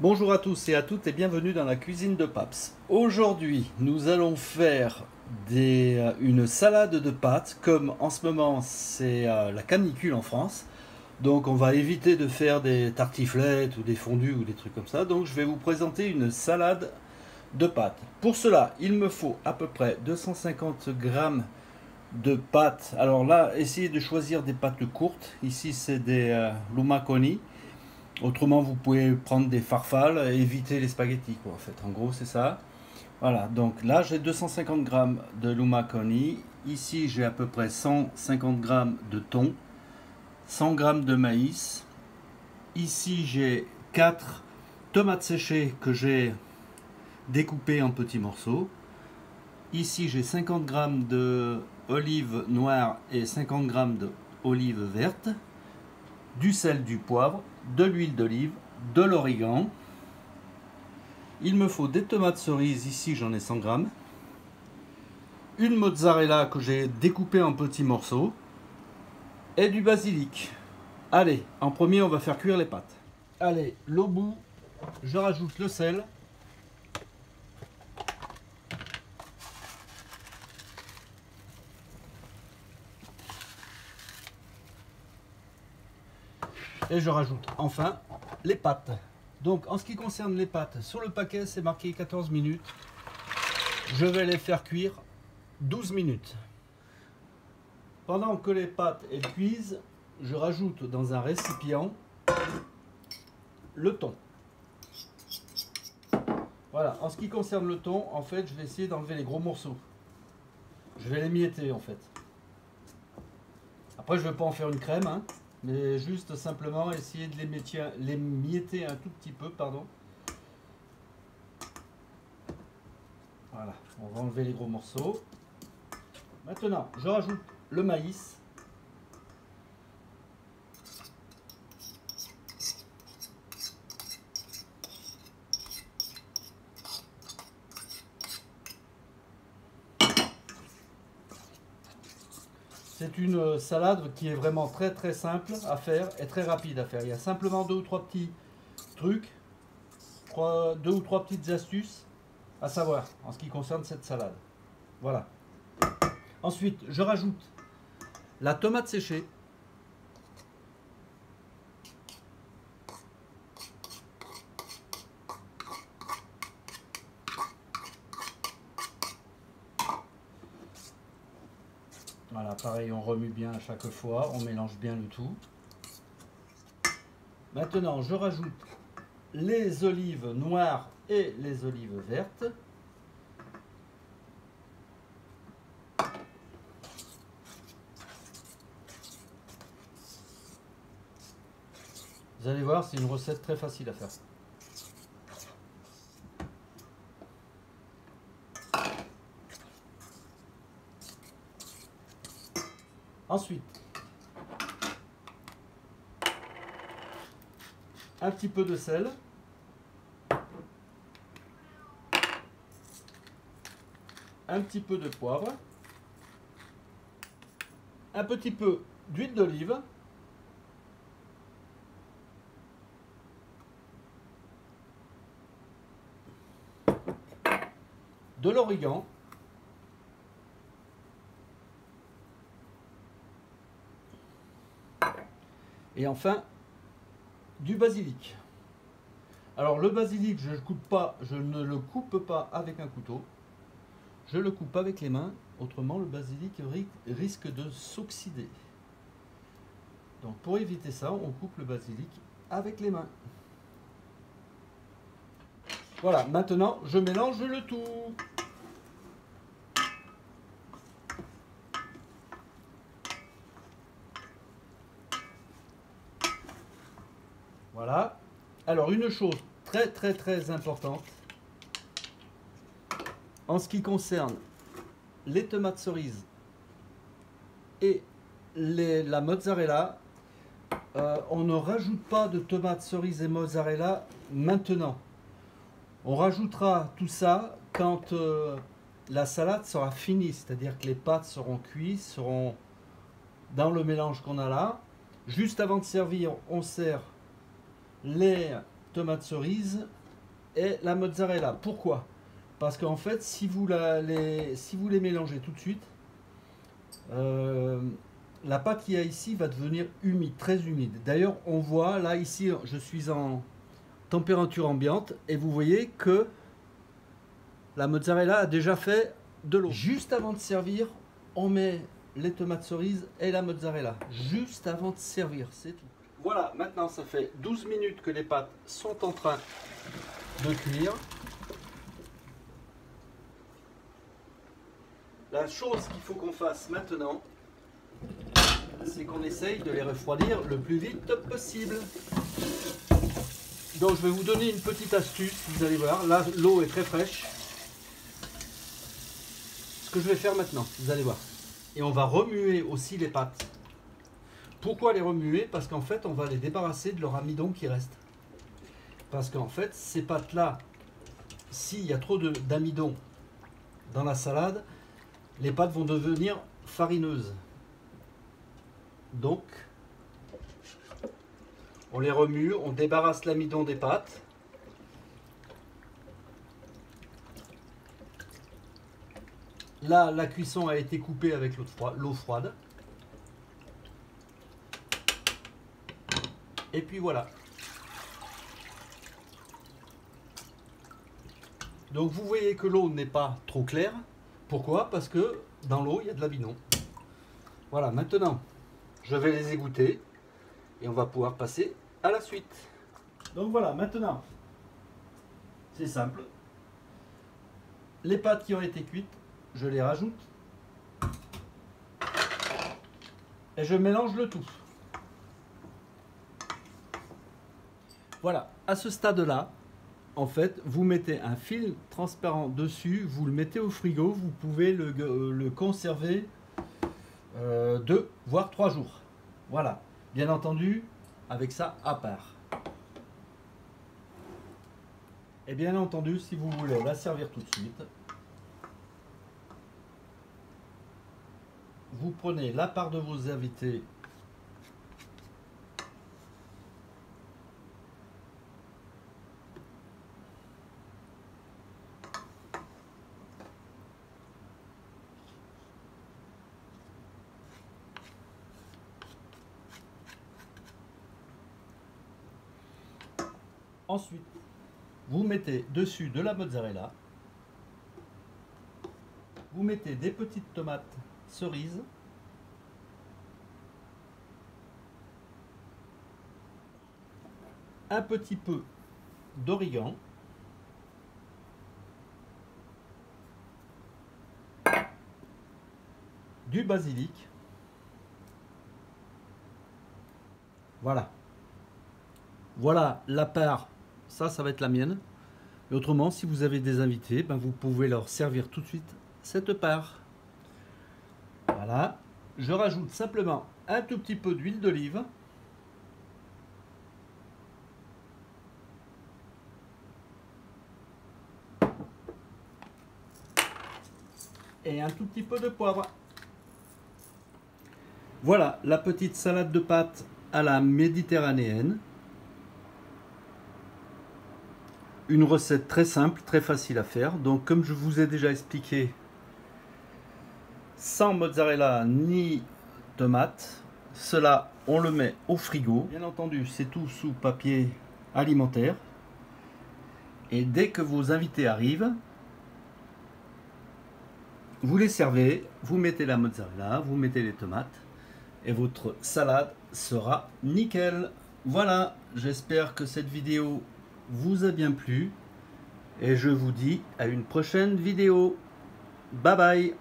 Bonjour à tous et à toutes et bienvenue dans la cuisine de Paps. Aujourd'hui, nous allons faire une salade de pâtes, comme en ce moment c'est la canicule en France. Donc on va éviter de faire des tartiflettes ou des fondus ou des trucs comme ça. Donc je vais vous présenter une salade de pâtes. Pour cela, il me faut à peu près 250 grammes de pâtes. Alors là, essayez de choisir des pâtes courtes. Ici c'est des lumaconi. Autrement, vous pouvez prendre des farfales et éviter les spaghettis, quoi, en fait. En gros, c'est ça. Voilà, donc là, j'ai 250 grammes de lumaconi. Ici, j'ai à peu près 150 grammes de thon, 100 grammes de maïs. Ici, j'ai 4 tomates séchées que j'ai découpées en petits morceaux. Ici, j'ai 50 grammes d'olives noires et 50 grammes d'olives vertes, du sel, du poivre, de l'huile d'olive, de l'origan. Il me faut des tomates cerises, ici j'en ai 100 grammes, une mozzarella que j'ai découpée en petits morceaux et du basilic. Allez, en premier on va faire cuire les pâtes. Allez, l'eau bout, je rajoute le sel. Et je rajoute enfin les pâtes. Donc en ce qui concerne les pâtes, sur le paquet c'est marqué 14 minutes. Je vais les faire cuire 12 minutes. Pendant que les pâtes cuisent, je rajoute dans un récipient le thon. Voilà, en ce qui concerne le thon, en fait, je vais essayer d'enlever les gros morceaux. Je vais les mietter en fait. Après, je ne vais pas en faire une crème, hein, mais juste simplement essayer de les mietter un tout petit peu, pardon. Voilà, on va enlever les gros morceaux. Maintenant, je rajoute le maïs. C'est une salade qui est vraiment très simple à faire et très rapide à faire. Il y a simplement deux ou trois petits trucs, deux ou trois petites astuces à savoir en ce qui concerne cette salade. Voilà. Ensuite, je rajoute la tomate séchée. Voilà, pareil, on remue bien à chaque fois, on mélange bien le tout. Maintenant, je rajoute les olives noires et les olives vertes. Vous allez voir, c'est une recette très facile à faire. Ensuite, un petit peu de sel. Un petit peu de poivre. Un petit peu d'huile d'olive. De l'origan. Et enfin, du basilic. Alors le basilic, je ne le coupe pas avec un couteau. Je le coupe avec les mains, autrement le basilic risque de s'oxyder. Donc pour éviter ça, on coupe le basilic avec les mains. Voilà, maintenant je mélange le tout. Voilà. Alors une chose très importante, en ce qui concerne les tomates cerises et la mozzarella, on ne rajoute pas de tomates cerises et mozzarella maintenant. On rajoutera tout ça quand la salade sera finie, c'est-à-dire que les pâtes seront cuites, seront dans le mélange qu'on a là. Juste avant de servir, on sert les tomates cerises et la mozzarella. Pourquoi? Parce qu'en fait, si vous les mélangez tout de suite, la pâte qu'il y a ici va devenir humide, très humide. D'ailleurs, on voit, là, ici, je suis en température ambiante et vous voyez que la mozzarella a déjà fait de l'eau. Juste avant de servir, on met les tomates cerises et la mozzarella. Juste avant de servir, c'est tout. Voilà, maintenant ça fait 12 minutes que les pâtes sont en train de cuire. La chose qu'il faut qu'on fasse maintenant, c'est qu'on essaye de les refroidir le plus vite possible. Donc je vais vous donner une petite astuce, vous allez voir, là l'eau est très fraîche. Ce que je vais faire maintenant, vous allez voir. Et on va remuer aussi les pâtes. Pourquoi les remuer? Parce qu'en fait on va les débarrasser de leur amidon qui reste. Parce qu'en fait ces pâtes là, s'il y a trop d'amidon dans la salade, les pâtes vont devenir farineuses. Donc on les remue, on débarrasse l'amidon des pâtes. Là, la cuisson a été coupée avec l'eau froide. Et puis voilà. Donc vous voyez que l'eau n'est pas trop claire. Pourquoi? Parce que dans l'eau, il y a de l'amidon. Voilà, maintenant, je vais les égoutter et on va pouvoir passer à la suite. Donc voilà, maintenant, c'est simple. Les pâtes qui ont été cuites, je les rajoute et je mélange le tout. Voilà, à ce stade-là, en fait, vous mettez un film transparent dessus, vous le mettez au frigo, vous pouvez le conserver 2 voire 3 jours. Voilà, bien entendu, avec ça à part. Et bien entendu, si vous voulez la servir tout de suite, vous prenez la part de vos invités ensuite, vous mettez dessus de la mozzarella, vous mettez des petites tomates cerises, un petit peu d'origan, du basilic, voilà. Voilà la part, ça va être la mienne. Et autrement, si vous avez des invités, ben vous pouvez leur servir tout de suite cette part. Voilà, je rajoute simplement un tout petit peu d'huile d'olive. Et un tout petit peu de poivre. Voilà la petite salade de pâtes à la méditerranéenne. Une recette très simple, très facile à faire. Donc comme je vous ai déjà expliqué, sans mozzarella ni tomate, cela on le met au frigo. Bien entendu, c'est tout sous papier alimentaire. Et dès que vos invités arrivent, vous les servez, vous mettez la mozzarella, vous mettez les tomates et votre salade sera nickel. Voilà, j'espère que cette vidéo vous a bien plu et je vous dis à une prochaine vidéo. Bye bye.